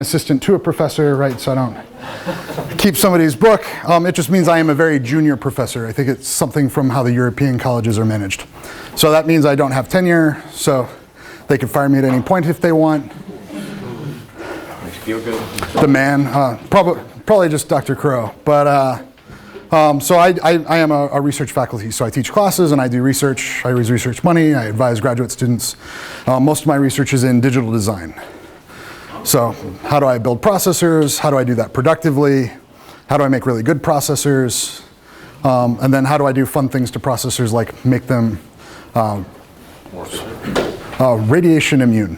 assistant to a professor, right? So I don't keep somebody's book. It just means I am a very junior professor. I think it's something from how the European colleges are managed. So that means I don't have tenure, so they can fire me at any point if they want. Makes you feel good. The man, probably just Dr. Crow. But so I am a research faculty, so I teach classes and I do research. I raise research money, I advise graduate students. Most of my research is in digital design. So how do I build processors? How do I do that productively? How do I make really good processors? And then how do I do fun things to processors like make them radiation immune?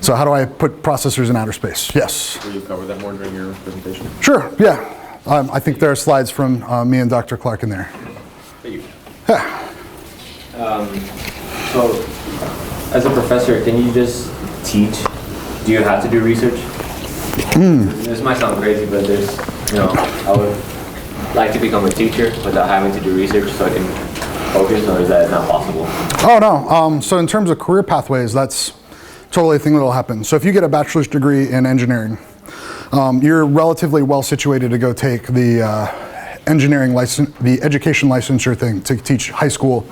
So how do I put processors in outer space? Yes? Will you cover that more during your presentation? Sure, yeah. I think there are slides from me and Dr. Clark in there. Thank you. Yeah. So, as a professor, can you just teach? Do you have to do research? This might sound crazy, but I would like to become a teacher without having to do research so I can focus, or is that not possible? Oh, no. So in terms of career pathways, that's totally a thing that will happen. So if you get a bachelor's degree in engineering, you're relatively well situated to go take the engineering license, the education licensure thing to teach high school.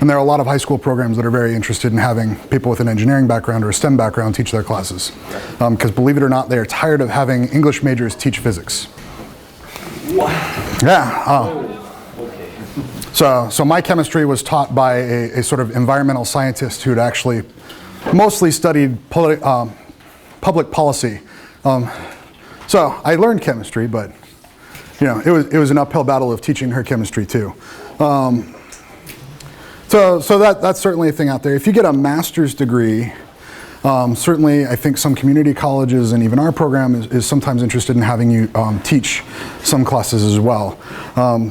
And there are a lot of high school programs that are very interested in having people with an engineering background or a STEM background teach their classes. Because believe it or not, they are tired of having English majors teach physics. What? Yeah. So my chemistry was taught by a sort of environmental scientist who had actually mostly studied public policy. So I learned chemistry, but it was an uphill battle of teaching her chemistry too. So that's certainly a thing out there. If you get a master's degree, certainly I think some community colleges and even our program is sometimes interested in having you teach some classes as well.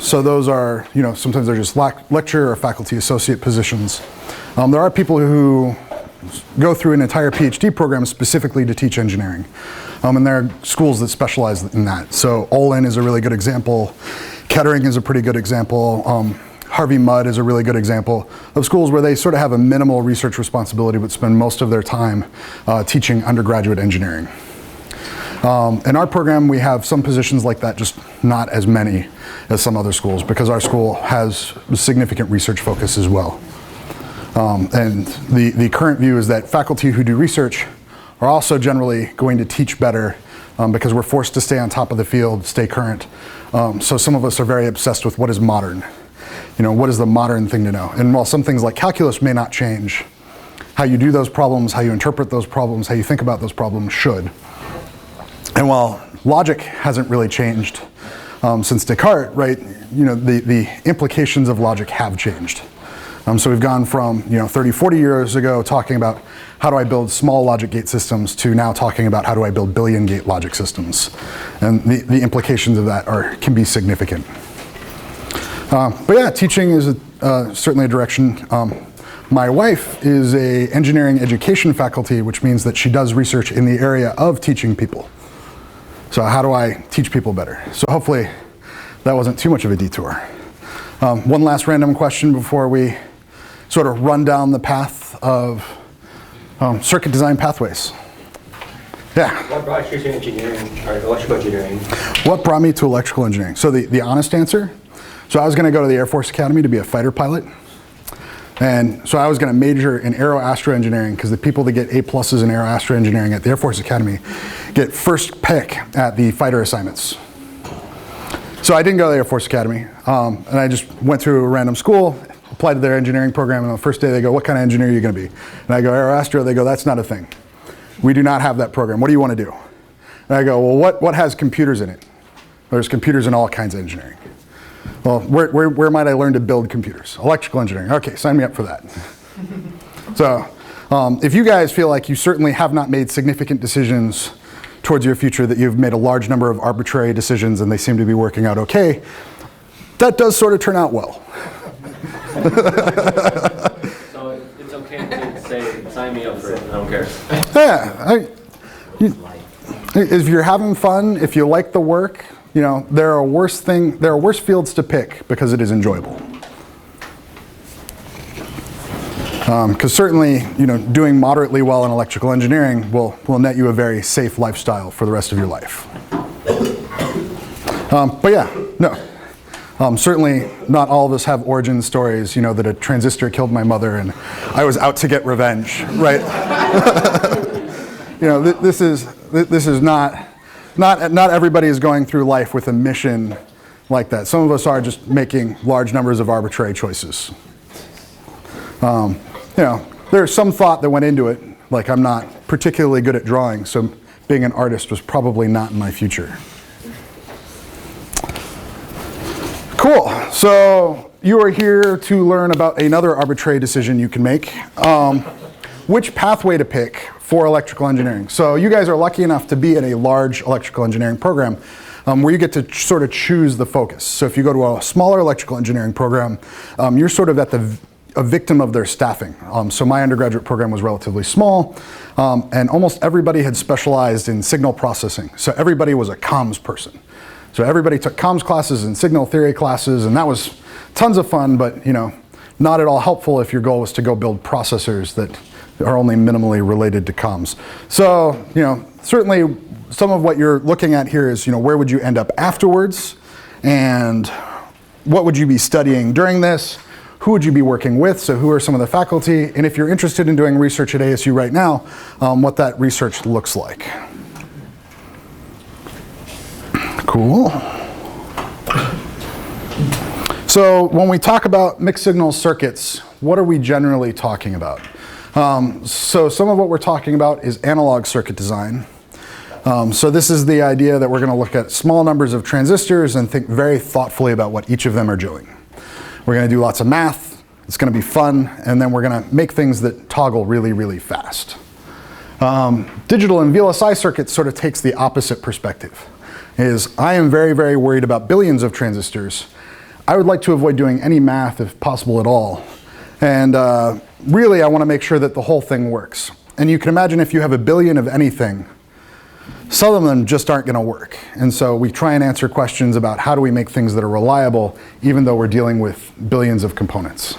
So those are, sometimes they're just lecture or faculty associate positions. There are people who go through an entire PhD program specifically to teach engineering. And there are schools that specialize in that. So Olin is a really good example. Kettering is a pretty good example. Harvey Mudd is a really good example of schools where they sort of have a minimal research responsibility but spend most of their time teaching undergraduate engineering. In our program, we have some positions like that, just not as many as some other schools because our school has significant research focus as well. And the current view is that faculty who do research are also generally going to teach better because we're forced to stay on top of the field, stay current. So some of us are very obsessed with what is modern. What is the modern thing to know? And while some things like calculus may not change, how you do those problems, how you interpret those problems, how you think about those problems should. And while logic hasn't really changed since Descartes, right? The implications of logic have changed. So we've gone from 30, 40 years ago talking about how do I build small logic gate systems to now talking about how do I build billion gate logic systems. And the implications of that can be significant. But yeah, teaching is certainly a direction. My wife is a engineering education faculty, which means that she does research in the area of teaching people. So how do I teach people better? So hopefully that wasn't too much of a detour. One last random question before we sort of run down the path of circuit design pathways. Yeah? What brought you to engineering, or electrical engineering? What brought me to electrical engineering? So the honest answer, so I was going to go to the Air Force Academy to be a fighter pilot. And so I was going to major in aero-astro engineering because the people that get A+ in aero-astro engineering at the Air Force Academy get first pick at the fighter assignments. So I didn't go to the Air Force Academy, and I just went through a random school, applied to their engineering program, and on the first day they go, what kind of engineer are you going to be? And I go, aero-astro. They go, that's not a thing. We do not have that program. What do you want to do? And I go, well, what has computers in it? There's computers in all kinds of engineering. Well, where might I learn to build computers? Electrical engineering. Okay, sign me up for that. So if you guys feel like you certainly have not made significant decisions towards your future, that you've made a large number of arbitrary decisions and they seem to be working out okay, that does sort of turn out well. So it's okay to say, sign me up for it, I don't care. Yeah, if you're having fun, if you like the work, there are worse fields to pick because it is enjoyable. Because certainly, doing moderately well in electrical engineering will net you a very safe lifestyle for the rest of your life. But yeah, no. Certainly not all of us have origin stories, that a transistor killed my mother and I was out to get revenge, right? This is not everybody is going through life with a mission like that. Some of us are just making large numbers of arbitrary choices. There's some thought that went into it, like I'm not particularly good at drawing, so being an artist was probably not in my future. Cool, so you are here to learn about another arbitrary decision you can make. Which pathway to pick for electrical engineering. So you guys are lucky enough to be in a large electrical engineering program where you get to sort of choose the focus. So if you go to a smaller electrical engineering program, you're sort of a victim of their staffing. So my undergraduate program was relatively small, and almost everybody had specialized in signal processing. So everybody was a comms person. So everybody took comms classes and signal theory classes, and that was tons of fun, but not at all helpful if your goal was to go build processors that are only minimally related to comms. So, certainly some of what you're looking at here is, where would you end up afterwards? And what would you be studying during this? Who would you be working with? So who are some of the faculty? And if you're interested in doing research at ASU right now, what that research looks like. Cool. So when we talk about mixed signal circuits, what are we generally talking about? So some of what we're talking about is analog circuit design. So this is the idea that we're going to look at small numbers of transistors and think very thoughtfully about what each of them are doing. We're going to do lots of math, it's going to be fun, and then we're going to make things that toggle really, really fast. Digital and VLSI circuits sort of takes the opposite perspective. I am very, very worried about billions of transistors. I would like to avoid doing any math if possible at all. And really, I want to make sure that the whole thing works. And you can imagine if you have a billion of anything, some of them just aren't going to work. And so we try and answer questions about how do we make things that are reliable, even though we're dealing with billions of components.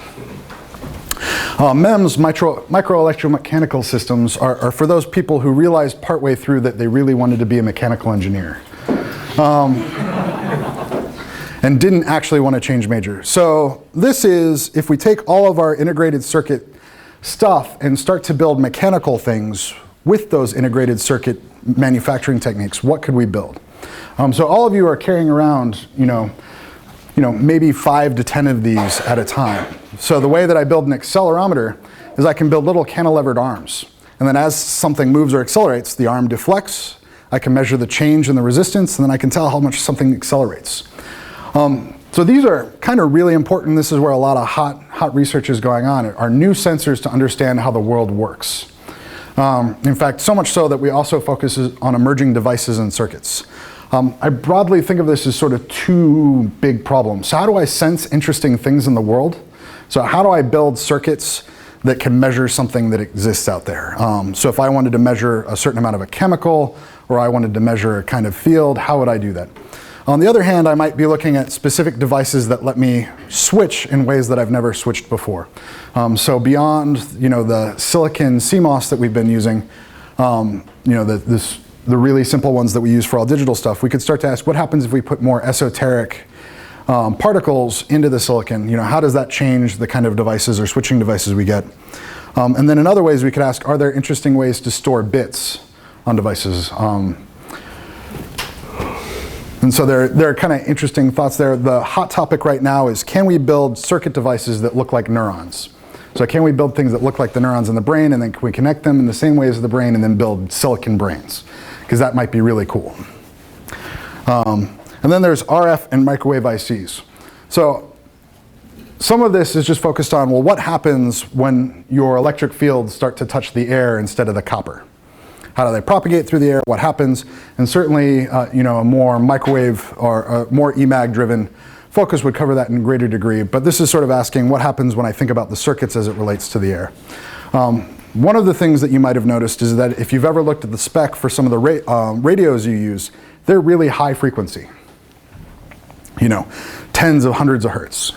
MEMS, micro-electromechanical systems, are for those people who realized partway through that they really wanted to be a mechanical engineer. And didn't actually want to change major. So this is, if we take all of our integrated circuit stuff and start to build mechanical things with those integrated circuit manufacturing techniques, what could we build? So all of you are carrying around, maybe 5 to 10 of these at a time. So the way that I build an accelerometer is I can build little cantilevered arms. And then as something moves or accelerates, the arm deflects. I can measure the change in the resistance, and then I can tell how much something accelerates. So these are kind of really important. This is where a lot of hot research is going on, are new sensors to understand how the world works. In fact, so much so that we also focus on emerging devices and circuits. I broadly think of this as sort of 2 big problems. So how do I sense interesting things in the world? So how do I build circuits that can measure something that exists out there? So if I wanted to measure a certain amount of a chemical, or I wanted to measure a kind of field, how would I do that? On the other hand, I might be looking at specific devices that let me switch in ways that I've never switched before. So beyond, the silicon CMOS that we've been using, the really simple ones that we use for all digital stuff, we could start to ask what happens if we put more esoteric particles into the silicon? How does that change the kind of devices or switching devices we get? And then in other ways, we could ask, are there interesting ways to store bits on devices? And so there are kind of interesting thoughts there. The hot topic right now is, can we build circuit devices that look like neurons? So can we build things that look like the neurons in the brain, and then can we connect them in the same way as the brain and then build silicon brains? Because that might be really cool. And then there's RF and microwave ICs. So some of this is just focused on, well, what happens when your electric fields start to touch the air instead of the copper? How do they propagate through the air? What happens? And certainly, a more microwave or a more EMAG-driven focus would cover that in greater degree. But this is sort of asking what happens when I think about the circuits as it relates to the air. One of the things that you might have noticed is that if you've ever looked at the spec for some of the radios you use, they're really high frequency. Tens of hundreds of hertz.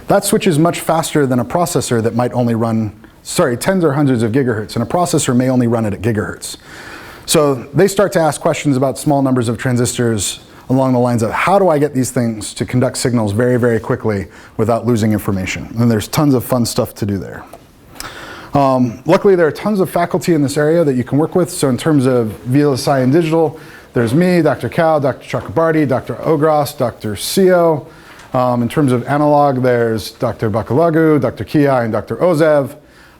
That switches much faster than a processor that might only run tens or hundreds of gigahertz, and a processor may only run it at gigahertz. So they start to ask questions about small numbers of transistors along the lines of, how do I get these things to conduct signals very, very quickly without losing information? And there's tons of fun stuff to do there. Luckily, there are tons of faculty in this area that you can work with. So in terms of VLSI and digital, there's me, Dr. Cao, Dr. Chakrabarty, Dr. Ogras, Dr. Sio. In terms of analog, there's Dr. Bakalagu, Dr. Kia, and Dr. Ozev.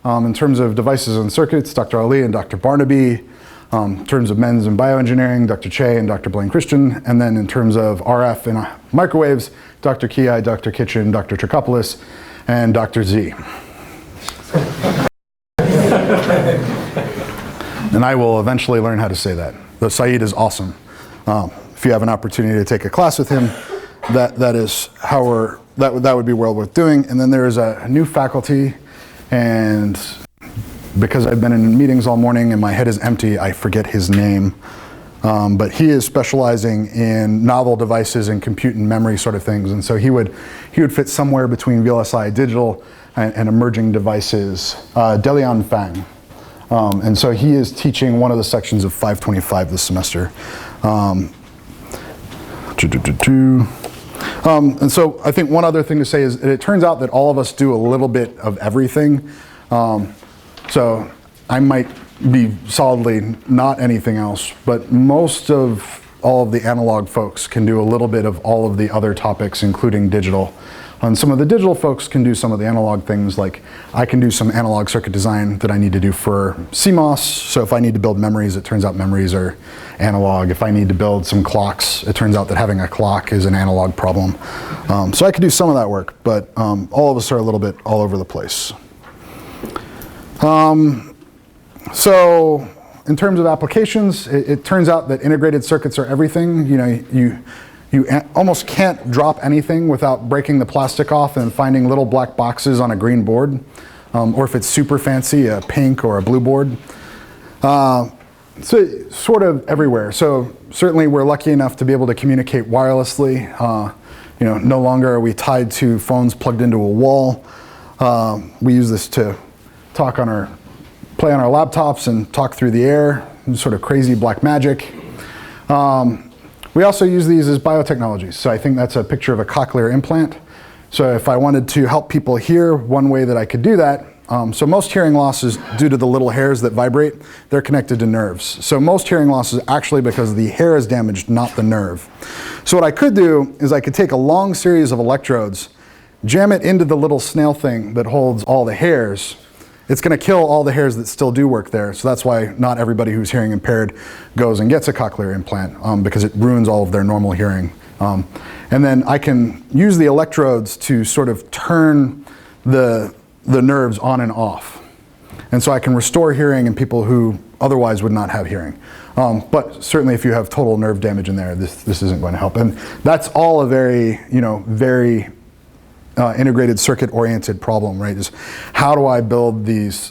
In terms of devices and circuits, Dr. Ali and Dr. Barnaby. In terms of MEMS and bioengineering, Dr. Che and Dr. Blaine Christian. And then in terms of RF and microwaves, Dr. Kia, Dr. Kitchen, Dr. Trikopoulos, and Dr. Z. And I will eventually learn how to say that. Though Saeed is awesome. If you have an opportunity to take a class with him, that is how that would be well worth doing. And then there is a new faculty, and because I've been in meetings all morning and my head is empty, I forget his name. But he is specializing in novel devices and compute and memory sort of things. And so he would fit somewhere between VLSI digital and emerging devices, Delian Fang. And so he is teaching one of the sections of 525 this semester. And so I think one other thing to say is it turns out that all of us do a little bit of everything. So I might be solidly not anything else, but most of all of the analog folks can do a little bit of all of the other topics, including digital. And some of the digital folks can do some of the analog things, like I can do some analog circuit design that I need to do for CMOS. So if I need to build memories, it turns out memories are analog. If I need to build some clocks, it turns out that having a clock is an analog problem. So I can do some of that work, but all of us are a little bit all over the place. So in terms of applications, it turns out that integrated circuits are everything. You know, you almost can't drop anything without breaking the plastic off and finding little black boxes on a green board, or if it's super fancy, a pink or a blue board. So sort of everywhere. So certainly we're lucky enough to be able to communicate wirelessly. You know, no longer are we tied to phones plugged into a wall. We use this to play on our laptops and talk through the air, sort of crazy black magic. We also use these as biotechnologies. So I think that's a picture of a cochlear implant. So if I wanted to help people hear, one way that I could do that, so most hearing loss is due to the little hairs that vibrate. They're connected to nerves. So most hearing loss is actually because the hair is damaged, not the nerve. So what I could do is I could take a long series of electrodes, jam it into the little snail thing that holds all the hairs. It's going to kill all the hairs that still do work there. So that's why not everybody who's hearing impaired goes and gets a cochlear implant, because it ruins all of their normal hearing. And then I can use the electrodes to sort of turn the nerves on and off. And so I can restore hearing in people who otherwise would not have hearing. But certainly if you have total nerve damage in there, this isn't going to help. And that's all a very integrated circuit-oriented problem, right? Is how do I build these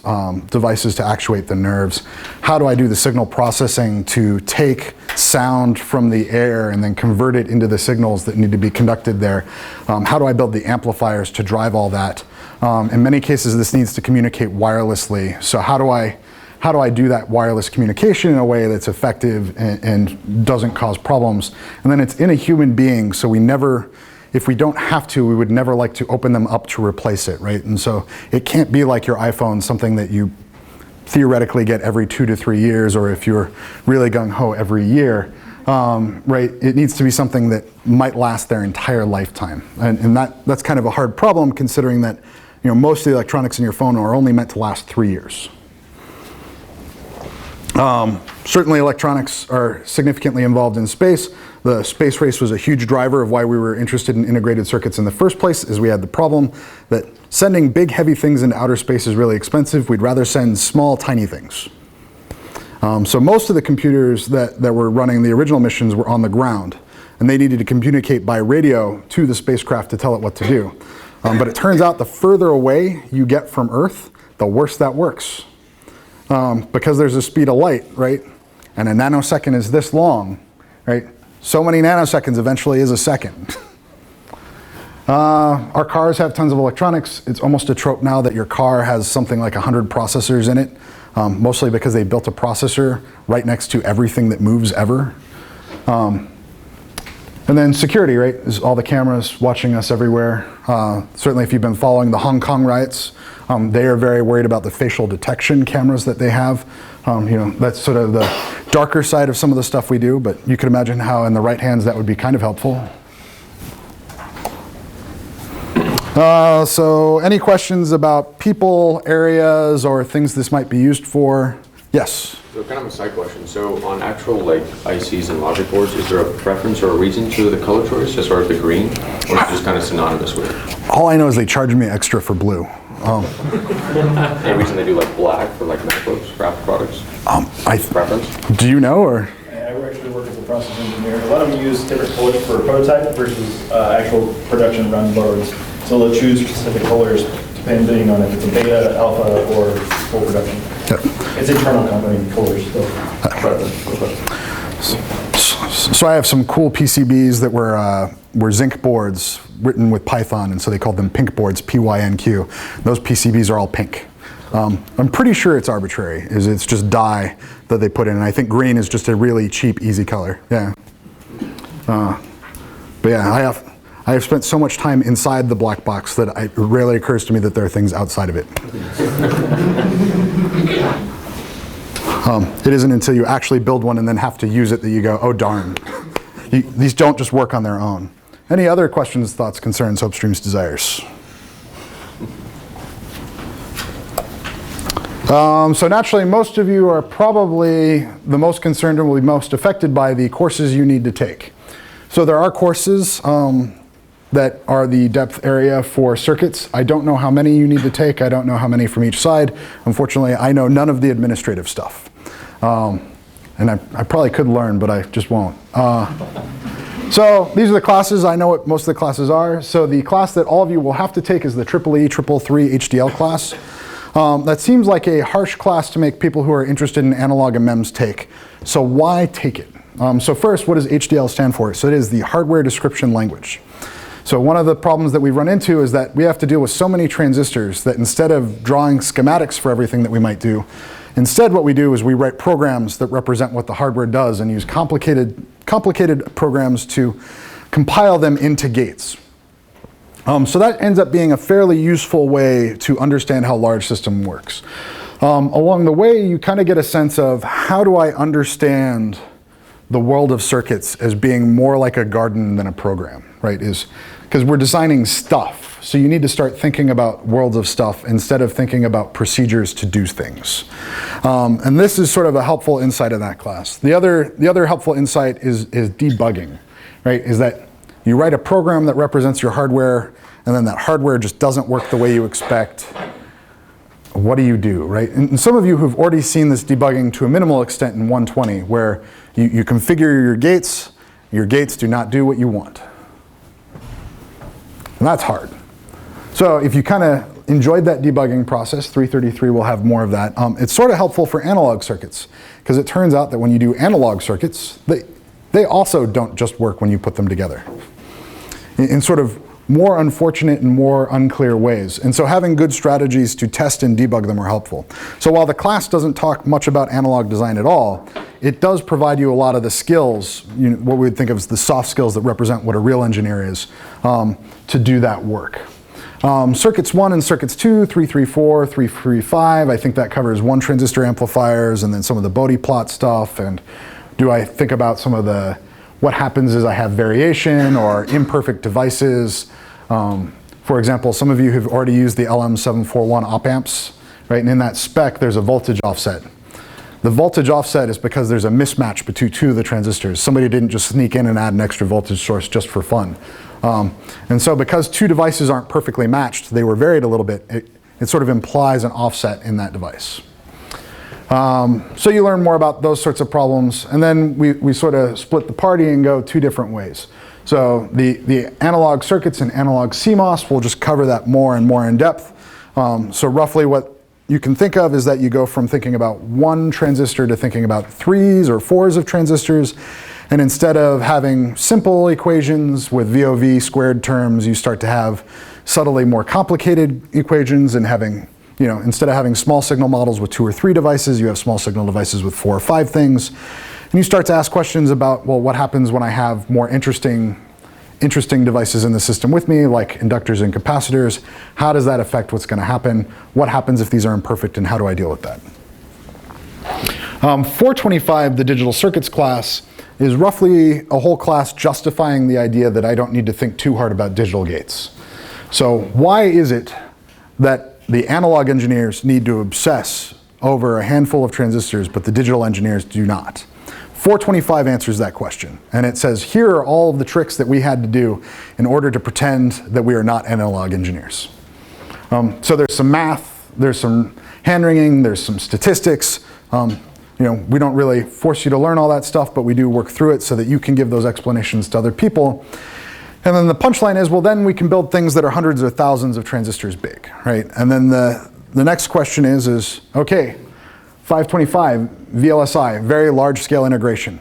devices to actuate the nerves? How do I do the signal processing to take sound from the air and then convert it into the signals that need to be conducted there? How do I build the amplifiers to drive all that? In many cases, this needs to communicate wirelessly. So how do I do that wireless communication in a way that's effective and doesn't cause problems? And then it's in a human being, so if we don't have to, we would never like to open them up to replace it, right? And so it can't be like your iPhone, something that you theoretically get every 2 to 3 years, or if you're really gung-ho every year, right? It needs to be something that might last their entire lifetime. And that's kind of a hard problem, considering that most of the electronics in your phone are only meant to last 3 years. Certainly electronics are significantly involved in space. The space race was a huge driver of why we were interested in integrated circuits in the first place, is we had the problem that sending big, heavy things into outer space is really expensive. We'd rather send small, tiny things. So most of the computers that were running the original missions were on the ground, and they needed to communicate by radio to the spacecraft to tell it what to do. But it turns out the further away you get from Earth, the worse that works. Because there's a speed of light, right? And a nanosecond is this long, right? So many nanoseconds eventually is a second. Our cars have tons of electronics. It's almost a trope now that your car has something like 100 processors in it, mostly because they built a processor right next to everything that moves ever. And then security, right, is all the cameras watching us everywhere. Certainly if you've been following the Hong Kong riots, they are very worried about the facial detection cameras that they have. That's sort of the darker side of some of the stuff we do, but you can imagine how in the right hands that would be kind of helpful. So any questions about people, areas, or things this might be used for? Yes? So kind of a side question. So on actual like ICs and logic boards, is there a preference or a reason to the color choice as far as the green? Or is it just kind of synonymous with it? All I know is they charge me extra for blue. Any reason they do like black for like MacBooks, craft products? Preference? Do you know, or? I actually work as a process engineer. A lot of them use different colors for a prototype versus actual production run boards. So they'll choose specific colors depending on if it's a beta, alpha, or full production. Yep. It's internal company colors. So I have some cool PCBs that were zinc boards written with Python, and so they called them pink boards, P-Y-N-Q. Those PCBs are all pink. I'm pretty sure it's arbitrary, it's just dye that they put in, and I think green is just a really cheap, easy color. Yeah. But yeah, I have spent so much time inside the black box that it rarely occurs to me that there are things outside of it. It isn't until you actually build one and then have to use it that you go, oh darn. These don't just work on their own. Any other questions, thoughts, concerns, hopes, dreams, desires? So naturally, most of you are probably the most concerned and will be most affected by the courses you need to take. So there are courses that are the depth area for circuits. I don't know how many you need to take. I don't know how many from each side. Unfortunately, I know none of the administrative stuff. And I probably could learn, but I just won't. So these are the classes. I know what most of the classes are. So the class that all of you will have to take is the EEE 333 HDL class. That seems like a harsh class to make people who are interested in analog and MEMS take. So why take it? So first, what does HDL stand for? So it is the hardware description language. So one of the problems that we run into is that we have to deal with so many transistors that instead of drawing schematics for everything that we might do, instead what we do is we write programs that represent what the hardware does and use complicated programs to compile them into gates. So that ends up being a fairly useful way to understand how large system works. Along the way, you kind of get a sense of how do I understand the world of circuits as being more like a garden than a program, right? Because we're designing stuff. So you need to start thinking about worlds of stuff instead of thinking about procedures to do things. And this is sort of a helpful insight in that class. The other helpful insight is debugging, right? Is that you write a program that represents your hardware, and then that hardware just doesn't work the way you expect. What do you do, right? And some of you who've already seen this debugging to a minimal extent in 120, where you configure your gates do not do what you want. And that's hard. So if you kind of enjoyed that debugging process, 333 will have more of that. It's sort of helpful for analog circuits, because it turns out that when you do analog circuits, they also don't just work when you put them together. In sort of more unfortunate and more unclear ways. And so having good strategies to test and debug them are helpful. So while the class doesn't talk much about analog design at all, it does provide you a lot of the skills, what we would think of as the soft skills that represent what a real engineer is, to do that work. Circuits 1 and circuits 2, 334, 335, I think that covers one transistor amplifiers and then some of the Bodie plot stuff. And do I think about some of what happens is I have variation or imperfect devices. For example, some of you have already used the LM741 op amps, right? And in that spec, there's a voltage offset. The voltage offset is because there's a mismatch between two of the transistors. Somebody didn't just sneak in and add an extra voltage source just for fun. And so because two devices aren't perfectly matched, they were varied a little bit, it sort of implies an offset in that device. So you learn more about those sorts of problems, and then we sort of split the party and go two different ways. So the analog circuits and analog CMOS, we'll just cover that more and more in depth. So roughly what you can think of is that you go from thinking about one transistor to thinking about 3s or 4s of transistors, And instead of having simple equations with VOV squared terms, you start to have subtly more complicated equations, and having, instead of having small signal models with 2 or 3 devices, you have small signal devices with 4 or 5 things. And you start to ask questions about, well, what happens when I have more interesting devices in the system with me, like inductors and capacitors? How does that affect what's going to happen? What happens if these are imperfect, and how do I deal with that? 425, the digital circuits class, is roughly a whole class justifying the idea that I don't need to think too hard about digital gates. So why is it that the analog engineers need to obsess over a handful of transistors, but the digital engineers do not? 425 answers that question, and it says, here are all of the tricks that we had to do in order to pretend that we are not analog engineers. So there's some math, there's some hand-wringing, there's some statistics. We don't really force you to learn all that stuff, but we do work through it so that you can give those explanations to other people. And then the punchline is, well, then we can build things that are hundreds or thousands of transistors big, right? And then the next question is, okay, 525, VLSI, very large scale integration.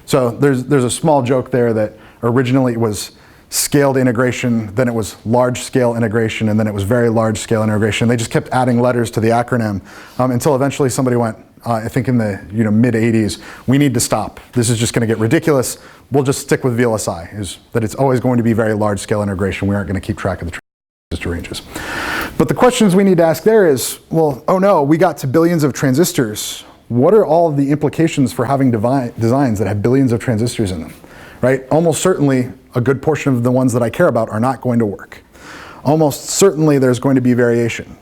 So there's a small joke there that originally it was scaled integration, then it was large scale integration, and then it was very large scale integration. They just kept adding letters to the acronym until eventually somebody went, I think in the mid 80s, we need to stop. This is just going to get ridiculous. We'll just stick with VLSI, is that it's always going to be very large scale integration. We aren't going to keep track of the transistor ranges. But the questions we need to ask there is, well, oh no, we got to billions of transistors. What are all of the implications for having designs that have billions of transistors in them, right? Almost certainly a good portion of the ones that I care about are not going to work. Almost certainly there's going to be variation.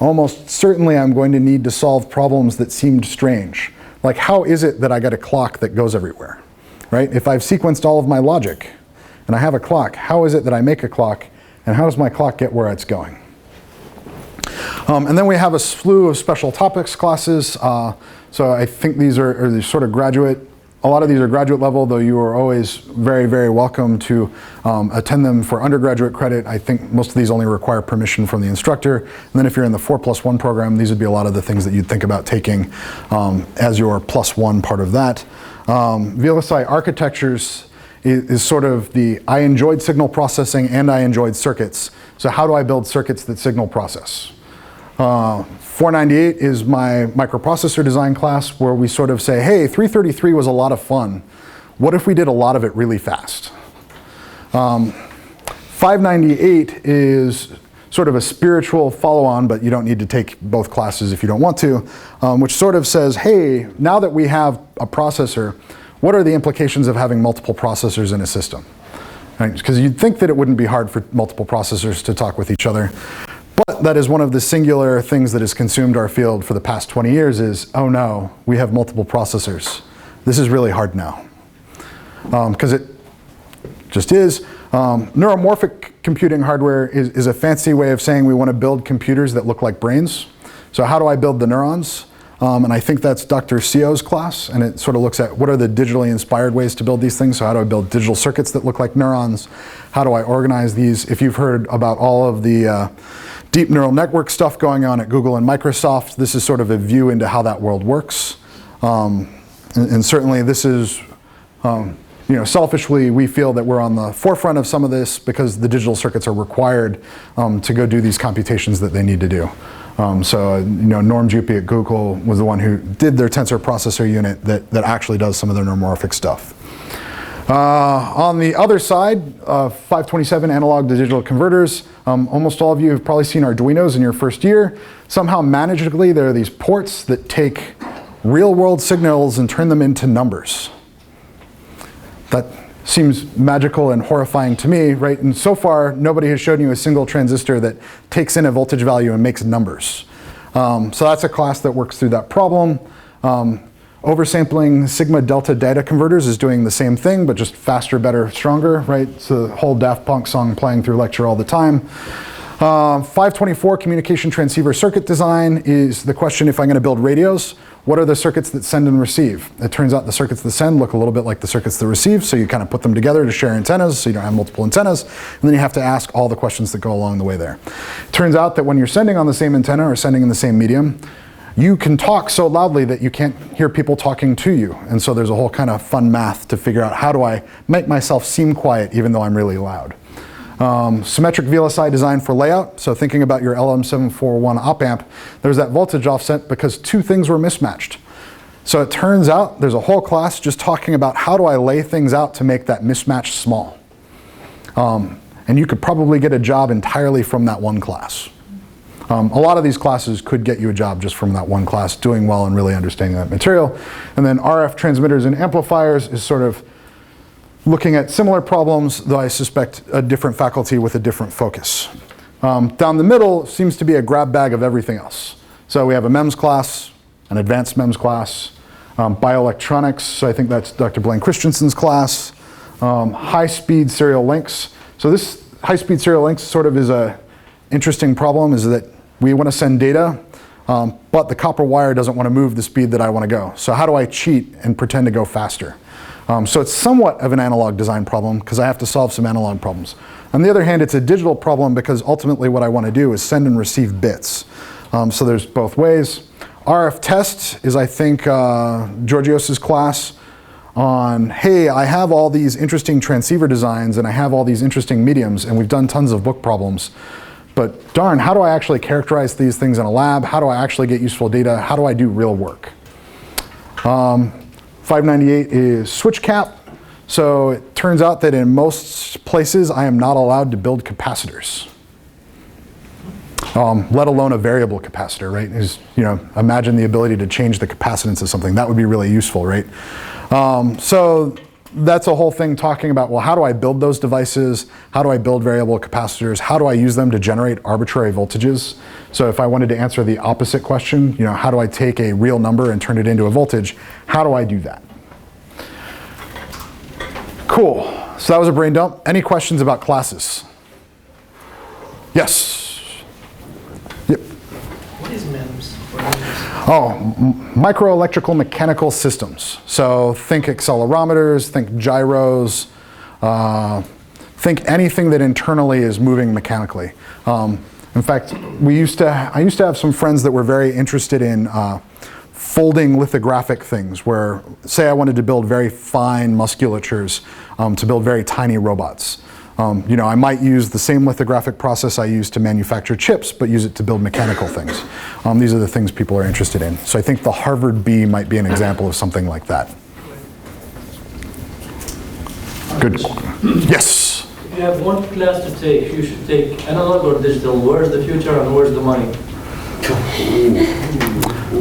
Almost certainly I'm going to need to solve problems that seemed strange. Like, how is it that I get a clock that goes everywhere, right? If I've sequenced all of my logic and I have a clock, how is it that I make a clock, and how does my clock get where it's going? And then we have a slew of special topics classes. So I think these are sort of graduate. A lot of these are graduate level, though you are always very, very welcome to attend them for undergraduate credit. I think most of these only require permission from the instructor. And then if you're in the 4+1 program, these would be a lot of the things that you'd think about taking as your +1 part of that. VLSI architectures is sort of the, I enjoyed signal processing and I enjoyed circuits. So how do I build circuits that signal process? 498 is my microprocessor design class, where we sort of say, hey, 333 was a lot of fun. What if we did a lot of it really fast? 598 is sort of a spiritual follow-on, but you don't need to take both classes if you don't want to, which sort of says, hey, now that we have a processor, what are the implications of having multiple processors in a system? Because you'd think that it wouldn't be hard for multiple processors to talk with each other. But that is one of the singular things that has consumed our field for the past 20 years is, oh no, we have multiple processors. This is really hard now. Because it just is. Neuromorphic computing hardware is a fancy way of saying we want to build computers that look like brains. So how do I build the neurons? And I think that's Dr. Sio's class, and it sort of looks at what are the digitally inspired ways to build these things. So how do I build digital circuits that look like neurons? How do I organize these? If you've heard about all of the deep neural network stuff going on at Google and Microsoft, this is sort of a view into how that world works. And certainly this is, selfishly, we feel that we're on the forefront of some of this because the digital circuits are required to go do these computations that they need to do. Norm Jupi at Google was the one who did their tensor processor unit that actually does some of their neuromorphic stuff. On the other side, 527 analog to digital converters. Almost all of you have probably seen Arduinos in your first year. Somehow magically there are these ports that take real world signals and turn them into numbers. That seems magical and horrifying to me, right? And so far, nobody has shown you a single transistor that takes in a voltage value and makes numbers. So that's a class that works through that problem. Oversampling sigma delta data converters is doing the same thing, but just faster, better, stronger, right? It's the whole Daft Punk song playing through lecture all the time. 524 communication transceiver circuit design is the question, if I'm going to build radios, what are the circuits that send and receive? It turns out the circuits that send look a little bit like the circuits that receive, so you kind of put them together to share antennas, so you don't have multiple antennas, and then you have to ask all the questions that go along the way there. It turns out that when you're sending on the same antenna or sending in the same medium, you can talk so loudly that you can't hear people talking to you. And so there's a whole kind of fun math to figure out how do I make myself seem quiet even though I'm really loud. Symmetric VLSI design for layout. So thinking about your LM741 op amp, there's that voltage offset because two things were mismatched. So it turns out there's a whole class just talking about how do I lay things out to make that mismatch small. And you could probably get a job entirely from that one class. A lot of these classes could get you a job just from that one class, doing well and really understanding that material. And then RF transmitters and amplifiers is sort of looking at similar problems, though I suspect a different faculty with a different focus. Down the middle seems to be a grab bag of everything else. So we have a MEMS class, an advanced MEMS class, bioelectronics, so I think that's Dr. Blaine Christensen's class, high-speed serial links. So this high-speed serial links sort of is a interesting problem, is that we want to send data, but the copper wire doesn't want to move the speed that I want to go. So how do I cheat and pretend to go faster? So it's somewhat of an analog design problem because I have to solve some analog problems. On the other hand, it's a digital problem because ultimately what I want to do is send and receive bits. So there's both ways. RF test is, I think, Georgios's class on, hey, I have all these interesting transceiver designs and I have all these interesting mediums and we've done tons of book problems. But darn, how do I actually characterize these things in a lab? How do I actually get useful data? How do I do real work? 598 is switch cap. So it turns out that in most places I am not allowed to build capacitors. Let alone a variable capacitor, right? Imagine the ability to change the capacitance of something. That would be really useful, right? So that's a whole thing talking about, well, how do I build those devices? How do I build variable capacitors? How do I use them to generate arbitrary voltages? So if I wanted to answer the opposite question, how do I take a real number and turn it into a voltage? How do I do that? Cool. So that was a brain dump. Any questions about classes? Yes. What is MEMS? Microelectrical mechanical systems. So think accelerometers, think gyros, think anything that internally is moving mechanically. In fact, I used to have some friends that were very interested in folding lithographic things where, say I wanted to build very fine musculatures to build very tiny robots. I might use the same lithographic process I use to manufacture chips, but use it to build mechanical things. These are the things people are interested in. So I think the Harvard Bee might be an example of something like that. Good. Yes? If you have one class to take, you should take analog or digital. Where's the future and where's the money?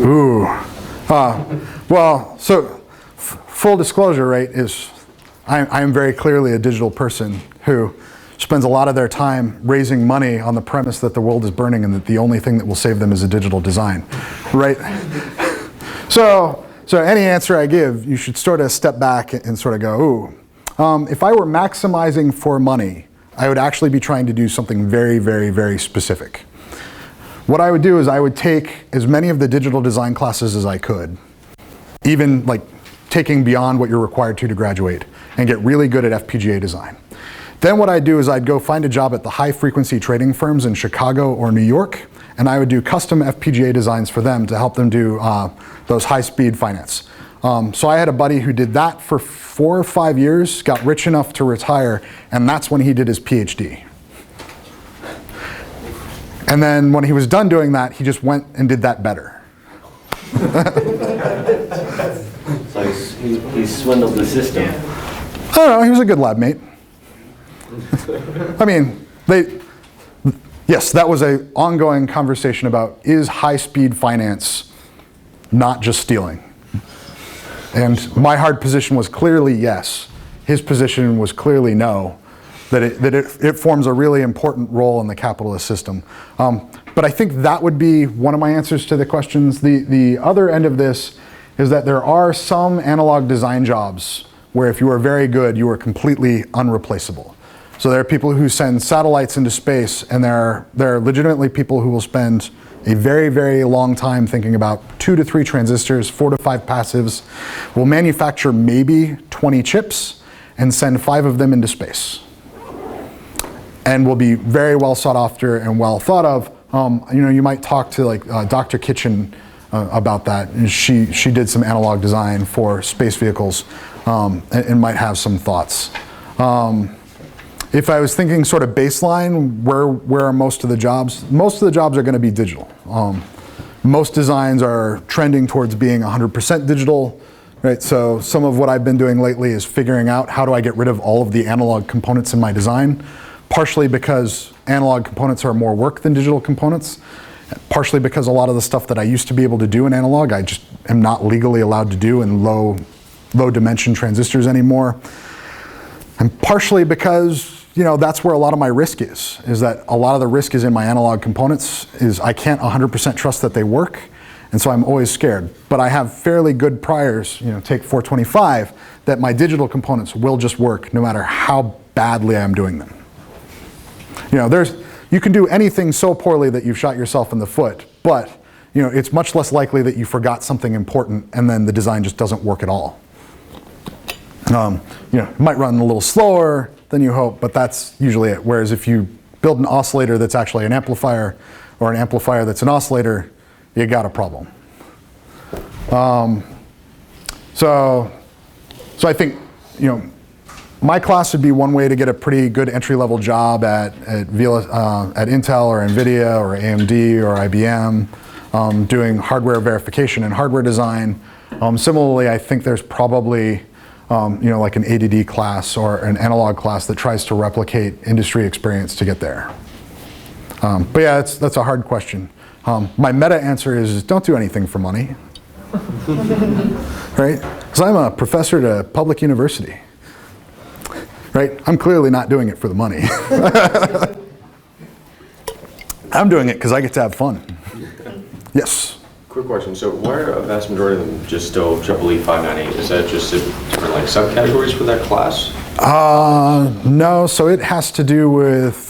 Ooh. Well, so full disclosure, right, is I am very clearly a digital person who spends a lot of their time raising money on the premise that the world is burning and that the only thing that will save them is a digital design, right? So any answer I give, you should sort of step back and sort of go, ooh. If I were maximizing for money, I would actually be trying to do something very, very, very specific. What I would do is I would take as many of the digital design classes as I could, even like taking beyond what you're required to graduate, and get really good at FPGA design. Then what I'd do is I'd go find a job at the high frequency trading firms in Chicago or New York, and I would do custom FPGA designs for them to help them do those high speed finance. So I had a buddy who did that for 4 or 5 years, got rich enough to retire, and that's when he did his PhD. And then when he was done doing that, he just went and did that better. So he swindled the system. I don't know, he was a good lab mate. I mean, yes, that was an ongoing conversation about, is high-speed finance not just stealing? And my hard position was clearly yes. His position was clearly no, that it forms a really important role in the capitalist system. But I think that would be one of my answers to the questions. The other end of this is that there are some analog design jobs where if you are very good, you are completely unreplaceable. So there are people who send satellites into space, and there are legitimately people who will spend a very, very long time thinking about 2 to 3 transistors, 4 to 5 passives, will manufacture maybe 20 chips and send 5 of them into space. And will be very well sought after and well thought of. You might talk to like Dr. Kitchen about that. And she did some analog design for space vehicles and might have some thoughts. If I was thinking sort of baseline, where are most of the jobs? Most of the jobs are going to be digital. Most designs are trending towards being 100% digital, right? So some of what I've been doing lately is figuring out how do I get rid of all of the analog components in my design, partially because analog components are more work than digital components, partially because a lot of the stuff that I used to be able to do in analog, I just am not legally allowed to do in low dimension transistors anymore. And partially because, you know, that's where a lot of my risk is that a lot of the risk is in my analog components, is I can't 100% trust that they work, and so I'm always scared. But I have fairly good priors, you know, take 425, that my digital components will just work no matter how badly I'm doing them. You know, you can do anything so poorly that you've shot yourself in the foot, but, you know, it's much less likely that you forgot something important and then the design just doesn't work at all. You know, it might run a little slower than you hope, but that's usually it. Whereas if you build an oscillator that's actually an amplifier, or an amplifier that's an oscillator, you got a problem. So I think, you know, my class would be one way to get a pretty good entry-level job at Intel or NVIDIA or AMD or IBM, doing hardware verification and hardware design. Similarly, I think there's probably you know, like an ADD class or an analog class that tries to replicate industry experience to get there. But yeah, that's a hard question. My meta answer is don't do anything for money, right? Because I'm a professor at a public university, right? I'm clearly not doing it for the money. I'm doing it because I get to have fun. Yes? Quick question. So why are a vast majority of them just still EEE 598? Is that just different like subcategories for that class? No, so it has to do with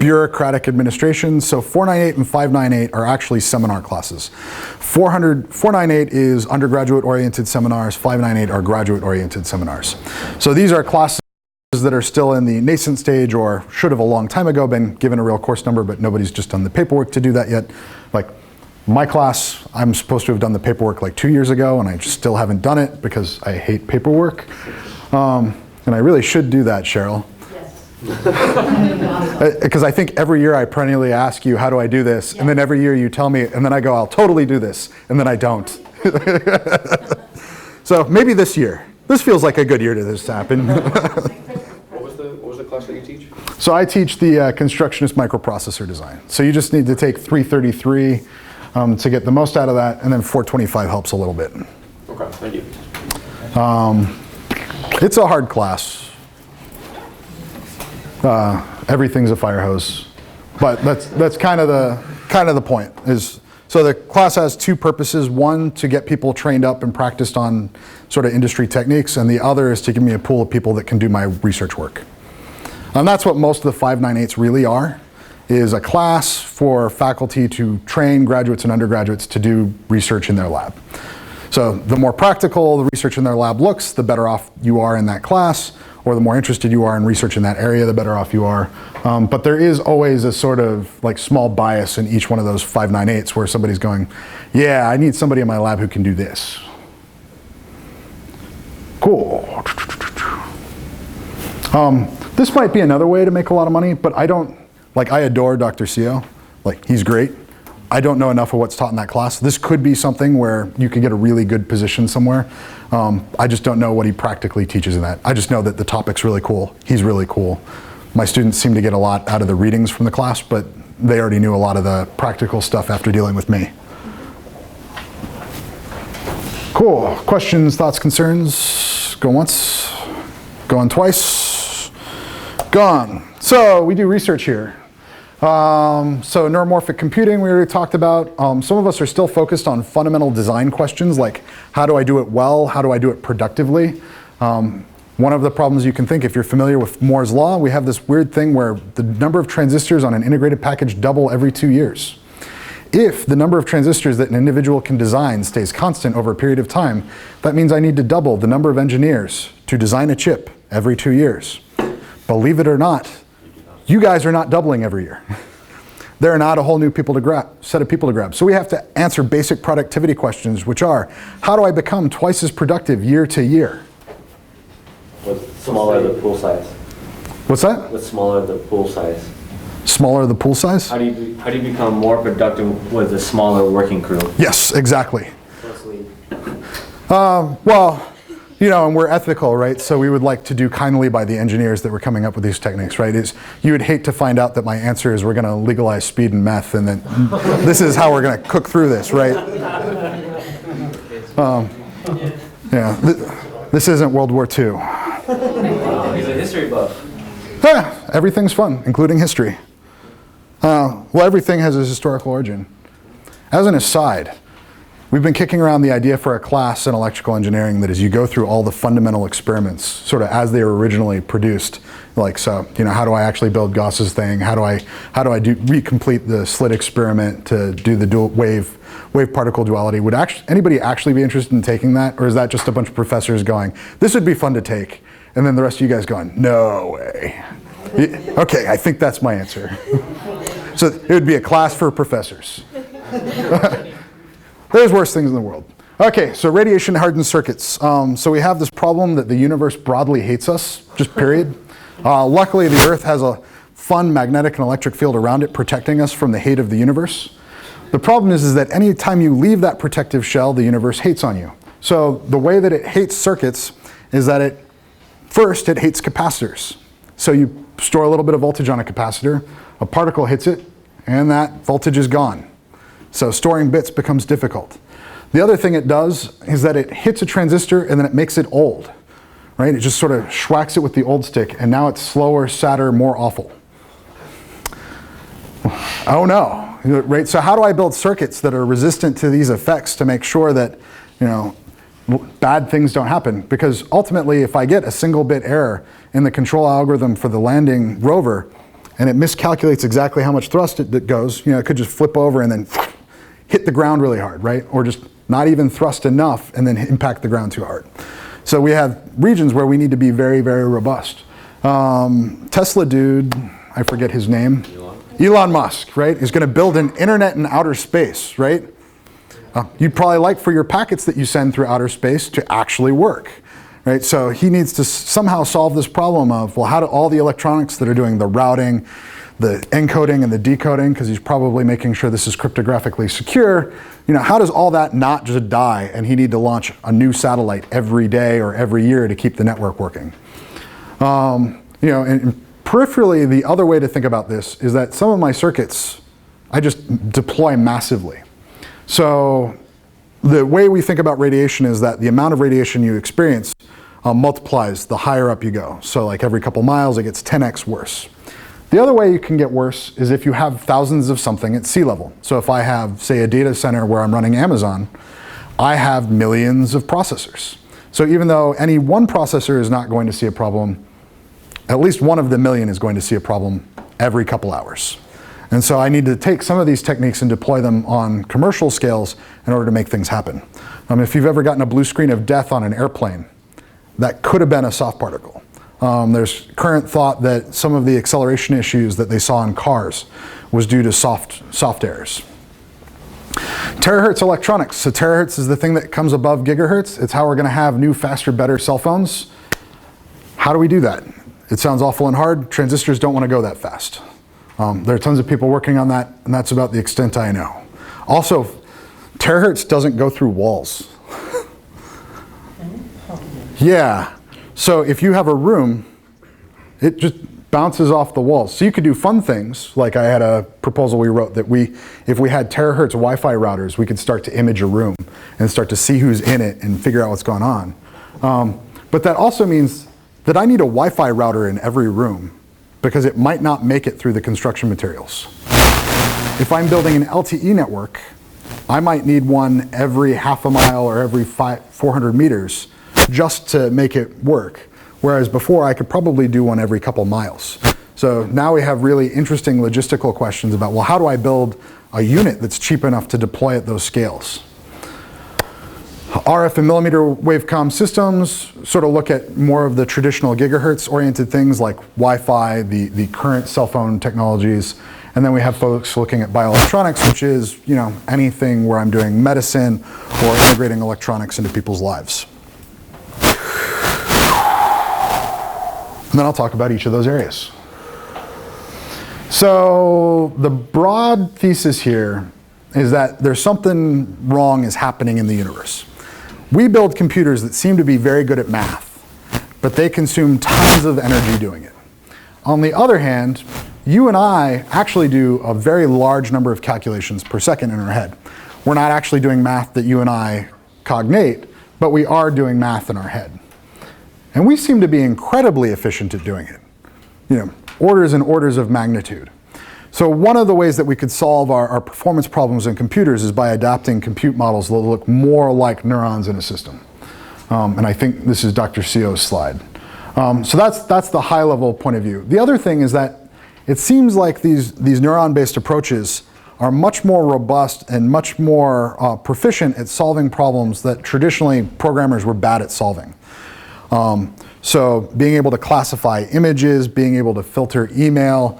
bureaucratic administration. So 498 and 598 are actually seminar classes. 498 is undergraduate-oriented seminars, 598 are graduate-oriented seminars. So these are classes that are still in the nascent stage or should have a long time ago been given a real course number, but nobody's just done the paperwork to do that yet. Like my class, I'm supposed to have done the paperwork like 2 years ago, and I just still haven't done it because I hate paperwork. And I really should do that, Cheryl. Because I think every year I perennially ask you, how do I do this? And then every year you tell me, and then I go, I'll totally do this. And then I don't. So maybe this year. This feels like a good year to this happen. What was the class that you teach? So I teach the constructionist microprocessor design. So you just need to take 333 to get the most out of that, and then 425 helps a little bit. Okay, thank you. It's a hard class. Everything's a fire hose, but that's kind of the point. So the class has two purposes: one, to get people trained up and practiced on sort of industry techniques, and the other is to give me a pool of people that can do my research work. And that's what most of the 598s really are, is a class for faculty to train graduates and undergraduates to do research in their lab. So the more practical the research in their lab looks, the better off you are in that class, or the more interested you are in research in that area, the better off you are. But there is always a sort of like small bias in each one of those 598s where somebody's going, yeah, I need somebody in my lab who can do this. Cool. This might be another way to make a lot of money, but I adore Dr. Seo. Like, he's great. I don't know enough of what's taught in that class. This could be something where you could get a really good position somewhere. I just don't know what he practically teaches in that. I just know that the topic's really cool. He's really cool. My students seem to get a lot out of the readings from the class, but they already knew a lot of the practical stuff after dealing with me. Cool. Questions, thoughts, concerns? Go once. Going twice. Gone. So we do research here. So neuromorphic computing we already talked about. Some of us are still focused on fundamental design questions like how do I do it well, how do I do it productively. One of the problems you can think, if you're familiar with Moore's law, we have this weird thing where the number of transistors on an integrated package double every 2 years. If the number of transistors that an individual can design stays constant over a period of time, that means I need to double the number of engineers to design a chip every 2 years. Believe it or not, you guys are not doubling every year. They're not a whole new set of people to grab. So we have to answer basic productivity questions, which are, how do I become twice as productive year to year? What's smaller the pool size? What's that? What's smaller the pool size? Smaller the pool size? How do you become more productive with a smaller working crew? Yes, exactly. Mostly. Well, you know, and we're ethical, right? So we would like to do kindly by the engineers that were coming up with these techniques, right? You would hate to find out that my answer is we're going to legalize speed and meth, and then this is how we're going to cook through this, right? Yeah, this isn't World War II. He's a history buff. Everything's fun, including history. Well, everything has a historical origin. As an aside, we've been kicking around the idea for a class in electrical engineering that is you go through all the fundamental experiments sort of as they were originally produced. Like, so, you know, how do I actually build Gauss's thing? How do I recomplete the slit experiment to do the dual wave particle duality? Would anybody actually be interested in taking that? Or is that just a bunch of professors going, this would be fun to take? And then the rest of you guys going, no way. Okay, I think that's my answer. So it would be a class for professors. There's worse things in the world. Okay, so radiation hardened circuits. So we have this problem that the universe broadly hates us, just period. Luckily, the Earth has a fun magnetic and electric field around it protecting us from the hate of the universe. The problem is that any time you leave that protective shell, the universe hates on you. So the way that it hates circuits is that first it hates capacitors. So you store a little bit of voltage on a capacitor, a particle hits it, and that voltage is gone. So storing bits becomes difficult. The other thing it does is that it hits a transistor and then it makes it old, right? It just sort of schwacks it with the old stick, and now it's slower, sadder, more awful. Oh no, right? So how do I build circuits that are resistant to these effects to make sure that, you know, bad things don't happen? Because ultimately, if I get a single bit error in the control algorithm for the landing rover, and it miscalculates exactly how much thrust it goes, you know, it could just flip over and then hit the ground really hard, right? Or just not even thrust enough and then impact the ground too hard. So we have regions where we need to be very, very robust. Tesla dude, I forget his name. Elon Musk, right, is going to build an internet in outer space, right? You'd probably like for your packets that you send through outer space to actually work, right? So he needs to somehow solve this problem of, well, how do all the electronics that are doing the routing, the encoding and the decoding, because he's probably making sure this is cryptographically secure, you know, how does all that not just die and he need to launch a new satellite every day or every year to keep the network working? You know, and peripherally, the other way to think about this is that some of my circuits, I just deploy massively. So the way we think about radiation is that the amount of radiation you experience multiplies the higher up you go. So like every couple miles, it gets 10x worse. The other way you can get worse is if you have thousands of something at sea level. So if I have, say, a data center where I'm running Amazon, I have millions of processors. So even though any one processor is not going to see a problem, at least one of the million is going to see a problem every couple hours. And so I need to take some of these techniques and deploy them on commercial scales in order to make things happen. If you've ever gotten a blue screen of death on an airplane, that could have been a soft particle. There's current thought that some of the acceleration issues that they saw in cars was due to soft errors. Terahertz electronics. So terahertz is the thing that comes above gigahertz. It's how we're going to have new, faster, better cell phones. How do we do that? It sounds awful and hard. Transistors don't want to go that fast. There are tons of people working on that, and that's about the extent I know. Also, terahertz doesn't go through walls. Yeah. So if you have a room, it just bounces off the walls. So you could do fun things, like I had a proposal we wrote that if we had terahertz Wi-Fi routers, we could start to image a room and start to see who's in it and figure out what's going on. But that also means that I need a Wi-Fi router in every room because it might not make it through the construction materials. If I'm building an LTE network, I might need one every half a mile or every 400 meters just to make it work. Whereas before I could probably do one every couple miles. So now we have really interesting logistical questions about, well, how do I build a unit that's cheap enough to deploy at those scales? RF and millimeter wave systems sort of look at more of the traditional gigahertz oriented things like Wi-Fi, the current cell phone technologies, And then we have folks looking at bioelectronics, which is, you know, anything where I'm doing medicine or integrating electronics into people's lives. And then I'll talk about each of those areas. So the broad thesis here is that there's something wrong is happening in the universe. We build computers that seem to be very good at math, but they consume tons of energy doing it. On the other hand, you and I actually do a very large number of calculations per second in our head. We're not actually doing math that you and I cognate, but we are doing math in our head. And we seem to be incredibly efficient at doing it. You know, orders and orders of magnitude. So one of the ways that we could solve our performance problems in computers is by adapting compute models that look more like neurons in a system. And I think this is Dr. Sio's slide. So that's the high level point of view. The other thing is that it seems like these neuron-based approaches are much more robust and much more proficient at solving problems that traditionally programmers were bad at solving. So being able to classify images, being able to filter email,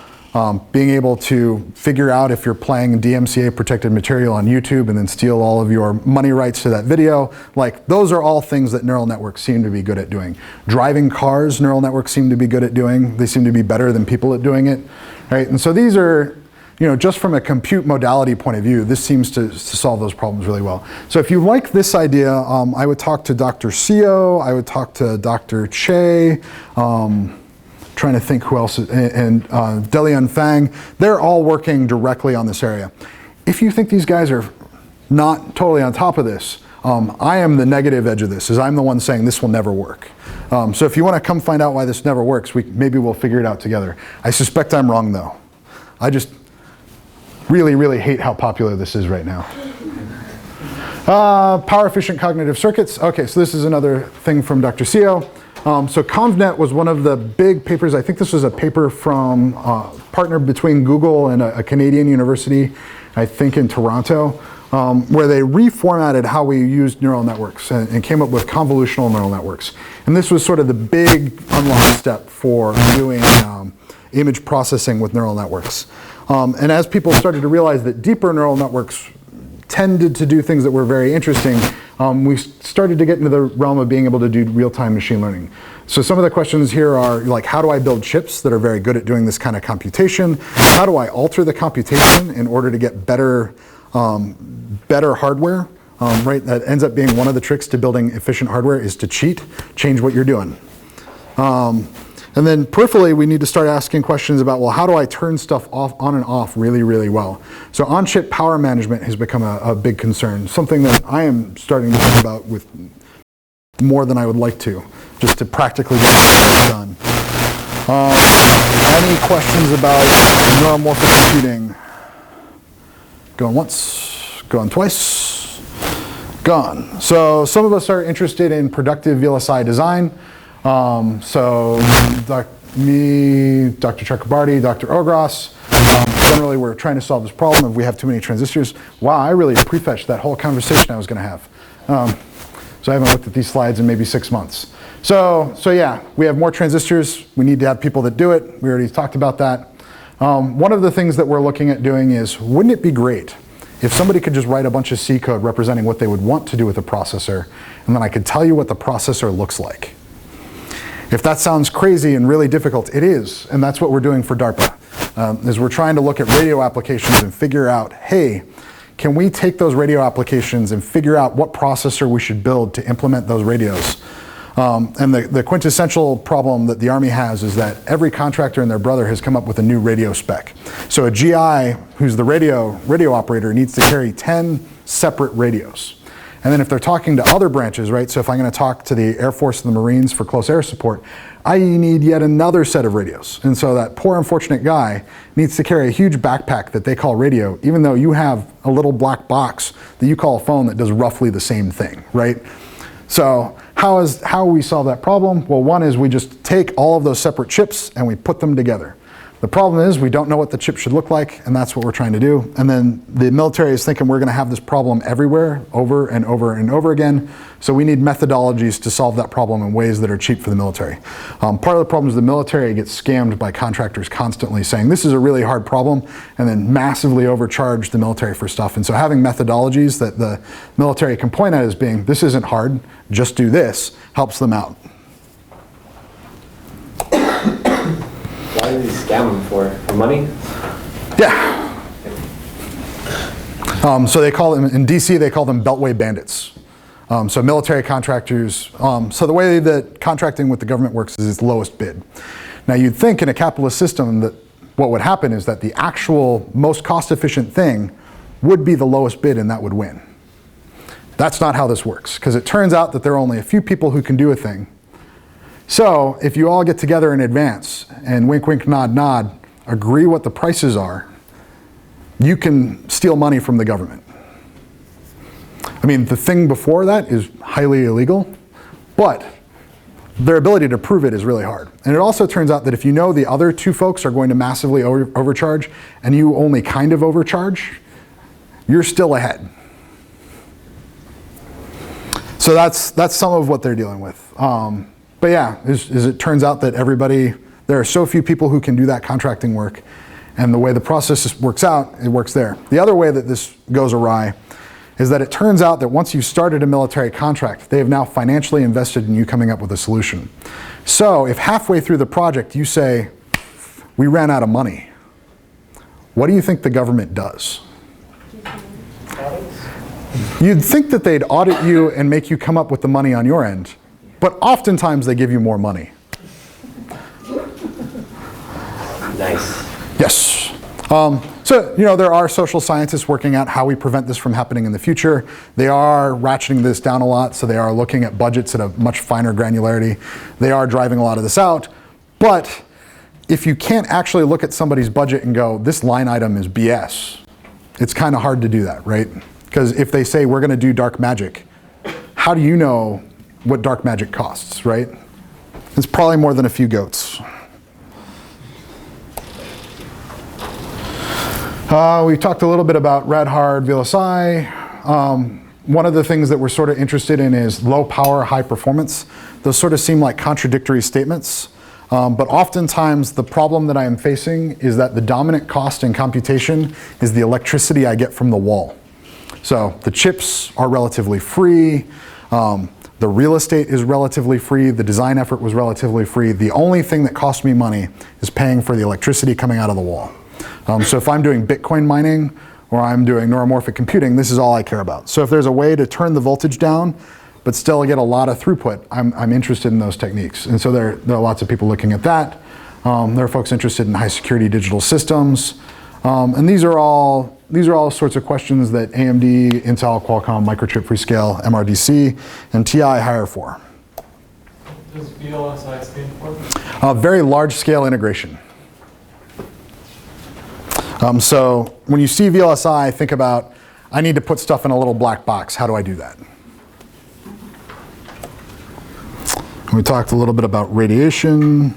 being able to figure out if you're playing DMCA protected material on YouTube and then steal all of your money rights to that video, like those are all things that neural networks seem to be good at doing. Driving cars, neural networks seem to be good at doing. They seem to be better than people at doing it, right? And so these are, you know, just from a compute modality point of view, this seems to solve those problems really well. So if you like this idea, I would talk to Dr. Sio, I would talk to Dr. Che, trying to think who else, and Delian Fang. They're all working directly on this area. If you think these guys are not totally on top of this, I am the negative edge of this, is I'm the one saying this will never work. So if you want to come find out why this never works, maybe we'll figure it out together. I suspect I'm wrong though. I just really, really hate how popular this is right now. Power efficient cognitive circuits. Okay, so this is another thing from Dr. Sio. So ConvNet was one of the big papers. I think this was a paper from partner between Google and a Canadian university, I think in Toronto, where they reformatted how we used neural networks and came up with convolutional neural networks. And this was sort of the big unlock step for doing image processing with neural networks. And as people started to realize that deeper neural networks tended to do things that were very interesting, we started to get into the realm of being able to do real-time machine learning. So some of the questions here are like, how do I build chips that are very good at doing this kind of computation? How do I alter the computation in order to get better hardware? Right, that ends up being one of the tricks to building efficient hardware is to change what you're doing. And then peripherally, we need to start asking questions about, well, how do I turn stuff on and off really, really well? So on-chip power management has become a big concern, something that I am starting to think about with more than I would like to, just to practically get it done. Any questions about neuromorphic computing? Going once, going twice, gone. So some of us are interested in productive VLSI design. So me, Dr. Chakrabarty, Dr. Ogros, generally we're trying to solve this problem if we have too many transistors. Wow, I really prefetched that whole conversation I was going to have. So I haven't looked at these slides in maybe 6 months. So yeah, we have more transistors. We need to have people that do it. We already talked about that. One of the things that we're looking at doing is, wouldn't it be great if somebody could just write a bunch of C code representing what they would want to do with a processor, and then I could tell you what the processor looks like. If that sounds crazy and really difficult, it is, and that's what we're doing for DARPA, is we're trying to look at radio applications and figure out, hey, can we take those radio applications and figure out what processor we should build to implement those radios? And the quintessential problem that the Army has is that every contractor and their brother has come up with a new radio spec. So a GI, who's the radio operator, needs to carry 10 separate radios. And then if they're talking to other branches, right, so if I'm going to talk to the Air Force and the Marines for close air support, I need yet another set of radios. And so that poor unfortunate guy needs to carry a huge backpack that they call radio, even though you have a little black box that you call a phone that does roughly the same thing, right? So how we solve that problem? Well, one is we just take all of those separate chips and we put them together. The problem is we don't know what the chip should look like, and that's what we're trying to do. And then the military is thinking we're going to have this problem everywhere, over and over and over again. So we need methodologies to solve that problem in ways that are cheap for the military. Part of the problem is the military gets scammed by contractors constantly saying this is a really hard problem, and then massively overcharge the military for stuff. And so having methodologies that the military can point at as being this isn't hard, just do this, helps them out. Why do they scam them for? For money? Yeah. So they call them, in DC, they call them Beltway bandits. So military contractors, so the way that contracting with the government works is its lowest bid. Now you'd think in a capitalist system that what would happen is that the actual most cost-efficient thing would be the lowest bid and that would win. That's not how this works, because it turns out that there are only a few people who can do a thing. So if you all get together in advance and wink, wink, nod, nod, agree what the prices are, you can steal money from the government. I mean, the thing before that is highly illegal, but their ability to prove it is really hard. And it also turns out that if you know the other two folks are going to massively overcharge and you only kind of overcharge, you're still ahead. So that's some of what they're dealing with. But yeah, it turns out that there are so few people who can do that contracting work, and the way the process works out, it works there. The other way that this goes awry is that it turns out that once you've started a military contract, they have now financially invested in you coming up with a solution. So if halfway through the project you say, we ran out of money, what do you think the government does? You'd think that they'd audit you and make you come up with the money on your end, but oftentimes they give you more money. Nice. Yes. So, there are social scientists working out how we prevent this from happening in the future. They are ratcheting this down a lot, so they are looking at budgets at a much finer granularity. They are driving a lot of this out. But if you can't actually look at somebody's budget and go, this line item is BS, it's kind of hard to do that, right? Because if they say we're going to do dark magic, how do you know what dark magic costs, right? It's probably more than a few goats. We talked a little bit about rad-hard VLSI. One of the things that we're sort of interested in is low power, high performance. Those sort of seem like contradictory statements, but oftentimes the problem that I am facing is that the dominant cost in computation is the electricity I get from the wall. So the chips are relatively free, the real estate is relatively free, the design effort was relatively free. The only thing that costs me money is paying for the electricity coming out of the wall. So if I'm doing Bitcoin mining or I'm doing neuromorphic computing, this is all I care about. So if there's a way to turn the voltage down but still get a lot of throughput, I'm interested in those techniques. And so there are lots of people looking at that. There are folks interested in high security digital systems. And these are all sorts of questions that AMD, Intel, Qualcomm, Microchip, Freescale, MRDC, and TI hire for. What does VLSI stand for? Very large scale integration. So when you see VLSI, think about, I need to put stuff in a little black box. How do I do that? We talked a little bit about radiation.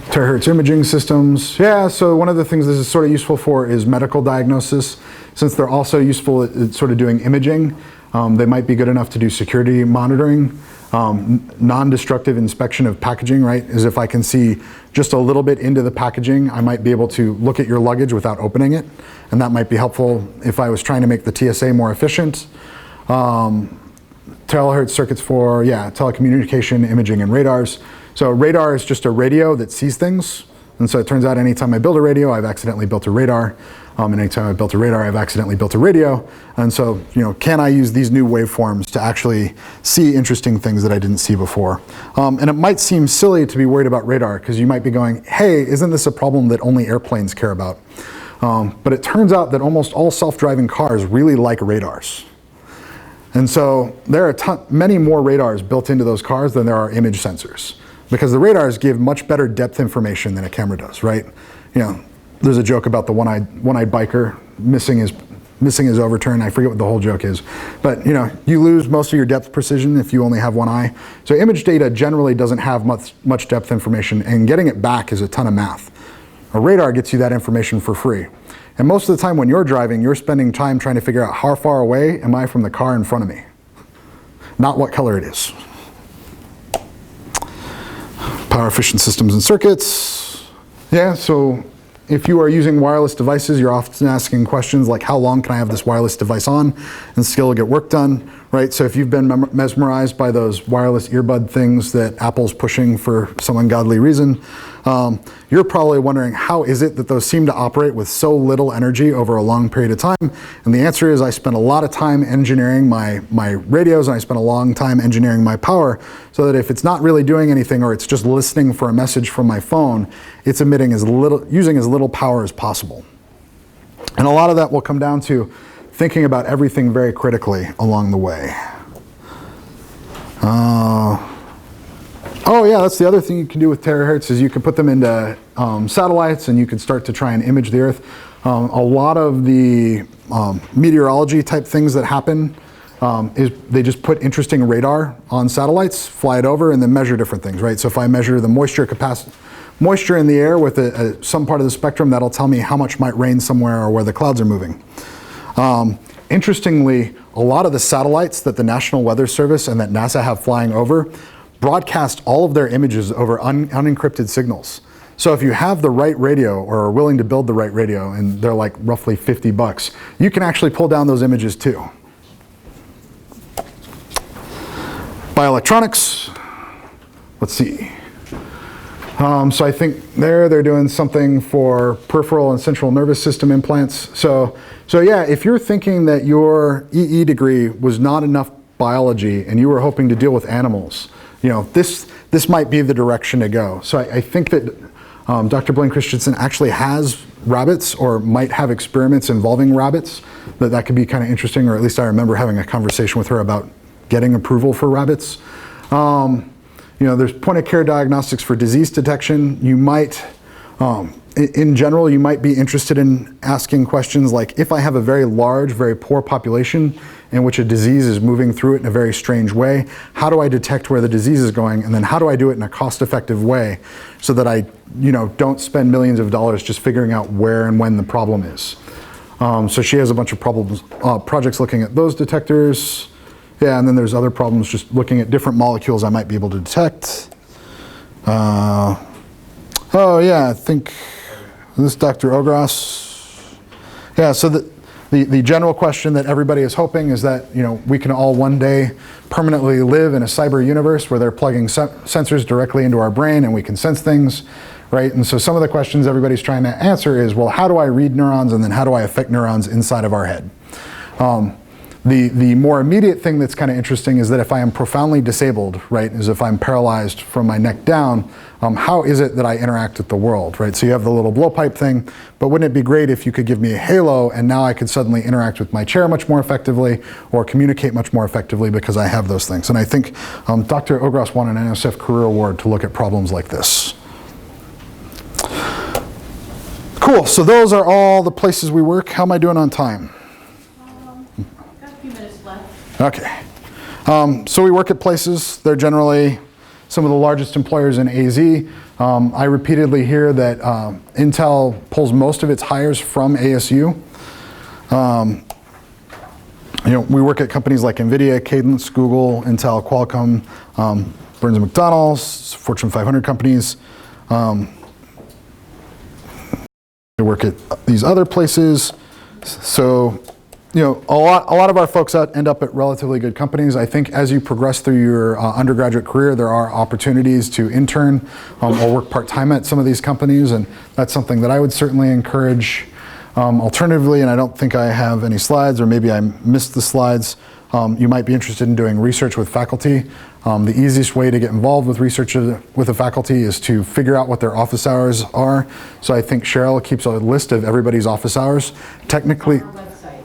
Terahertz imaging systems. Yeah, so one of the things this is sort of useful for is medical diagnosis. Since they're also useful at sort of doing imaging, they might be good enough to do security monitoring. Non-destructive inspection of packaging, right, is if I can see just a little bit into the packaging, I might be able to look at your luggage without opening it, and that might be helpful if I was trying to make the TSA more efficient. Terahertz circuits for, telecommunication, imaging, and radars. So radar is just a radio that sees things, and so it turns out anytime I build a radio, I've accidentally built a radar. And anytime I've built a radar, I've accidentally built a radio. And so, can I use these new waveforms to actually see interesting things that I didn't see before? And it might seem silly to be worried about radar, because you might be going, hey, isn't this a problem that only airplanes care about? But it turns out that almost all self-driving cars really like radars. And so there are many more radars built into those cars than there are image sensors, because the radars give much better depth information than a camera does, right? There's a joke about the one-eyed biker missing his missing is overturned. I forget what the whole joke is. But you lose most of your depth precision if you only have one eye. So image data generally doesn't have much depth information, and getting it back is a ton of math. A radar gets you that information for free. And most of the time when you're driving, you're spending time trying to figure out how far away am I from the car in front of me, not what color it is. Power efficient systems and circuits. Yeah, so if you are using wireless devices, you're often asking questions like, how long can I have this wireless device on and still get work done, right? So if you've been mesmerized by those wireless earbud things that Apple's pushing for some ungodly reason, you're probably wondering, how is it that those seem to operate with so little energy over a long period of time? And the answer is, I spent a lot of time engineering my radios, and I spent a long time engineering my power, so that if it's not really doing anything, or it's just listening for a message from my phone, it's emitting using as little power as possible. And a lot of that will come down to thinking about everything very critically along the way. Oh yeah, that's the other thing you can do with terahertz, is you can put them into satellites, and you can start to try and image the Earth. A lot of the meteorology type things that happen is they just put interesting radar on satellites, fly it over, and then measure different things, right? So if I measure the moisture in the air with some part of the spectrum, that'll tell me how much might rain somewhere or where the clouds are moving. Interestingly, a lot of the satellites that the National Weather Service and that NASA have flying over broadcast all of their images over unencrypted signals. So if you have the right radio, or are willing to build the right radio, and they're like roughly $50, you can actually pull down those images too. Bioelectronics, let's see. So I think they're doing something for peripheral and central nervous system implants. So yeah, if you're thinking that your EE degree was not enough biology and you were hoping to deal with animals, this might be the direction to go. So I think that Dr. Blaine Christensen actually has rabbits, or might have experiments involving rabbits, that could be kind of interesting, or at least I remember having a conversation with her about getting approval for rabbits. There's point of care diagnostics for disease detection. You might, in general, you might be interested in asking questions like, if I have a very large, very poor population in which a disease is moving through it in a very strange way, how do I detect where the disease is going? And then how do I do it in a cost-effective way so that I, don't spend millions of dollars just figuring out where and when the problem is? So she has a bunch of projects looking at those detectors. Yeah, and then there's other problems just looking at different molecules I might be able to detect. Oh yeah, I think this is Dr. Ogras. Yeah, so the general question that everybody is hoping is that we can all one day permanently live in a cyber universe where they're plugging sensors directly into our brain and we can sense things, right? And so some of the questions everybody's trying to answer is, well, how do I read neurons, and then how do I affect neurons inside of our head? The more immediate thing that's kind of interesting is that if I am profoundly disabled, right, is if I'm paralyzed from my neck down, how is it that I interact with the world, right? So you have the little blowpipe thing, but wouldn't it be great if you could give me a halo and now I could suddenly interact with my chair much more effectively, or communicate much more effectively because I have those things? And I think Dr. Ogras won an NSF Career Award to look at problems like this. Cool, so those are all the places we work. How am I doing on time? Got a few minutes left. Okay. So we work at places. They're generally some of the largest employers in AZ. I repeatedly hear that Intel pulls most of its hires from ASU. We work at companies like NVIDIA, Cadence, Google, Intel, Qualcomm, Burns & McDonnell, Fortune 500 companies. I work at these other places. So, a lot of our folks end up at relatively good companies. I think as you progress through your undergraduate career, there are opportunities to intern or work part-time at some of these companies, and that's something that I would certainly encourage. Alternatively, and I don't think I have any slides, or maybe I missed the slides, you might be interested in doing research with faculty. The easiest way to get involved with research with a faculty is to figure out what their office hours are. So I think Cheryl keeps a list of everybody's office hours. Technically, On our website.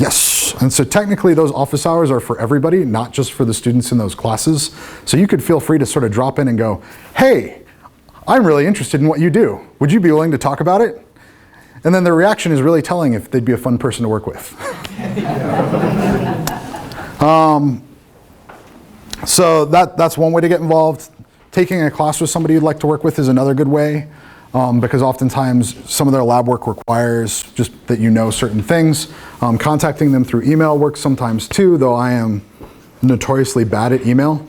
yes, and so technically those office hours are for everybody, not just for the students in those classes. So you could feel free to sort of drop in and go, hey, I'm really interested in what you do. Would you be willing to talk about it? And then their reaction is really telling if they'd be a fun person to work with. So that's one way to get involved. Taking a class with somebody you'd like to work with is another good way, because oftentimes some of their lab work requires just that you know certain things. Contacting them through email works sometimes too, though I am notoriously bad at email.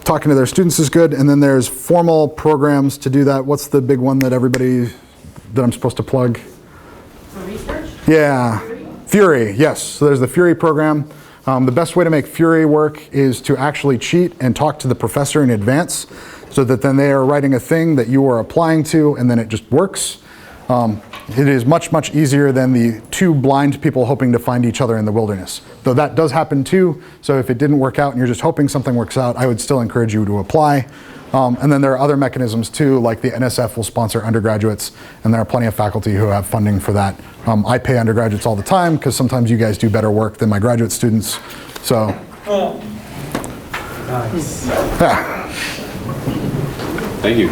Talking to their students is good, and then there's formal programs to do that. What's the big one that I'm supposed to plug? For research? Yeah, Fury, yes. So there's the Fury program. The best way to make Fury work is to actually cheat and talk to the professor in advance, so that then they are writing a thing that you are applying to, and then it just works. It is much, much easier than the two blind people hoping to find each other in the wilderness. Though that does happen too, so if it didn't work out and you're just hoping something works out, I would still encourage you to apply. And then there are other mechanisms too, like the NSF will sponsor undergraduates, and there are plenty of faculty who have funding for that. I pay undergraduates all the time, because sometimes you guys do better work than my graduate students. So, Nice. yeah. Thank you.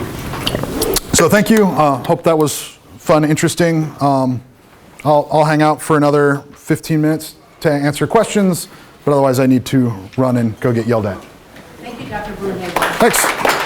So thank you. Hope that was fun, interesting. I'll hang out for another 15 minutes to answer questions, but otherwise I need to run and go get yelled at. Thank you, Dr. Brunhaver. Thanks.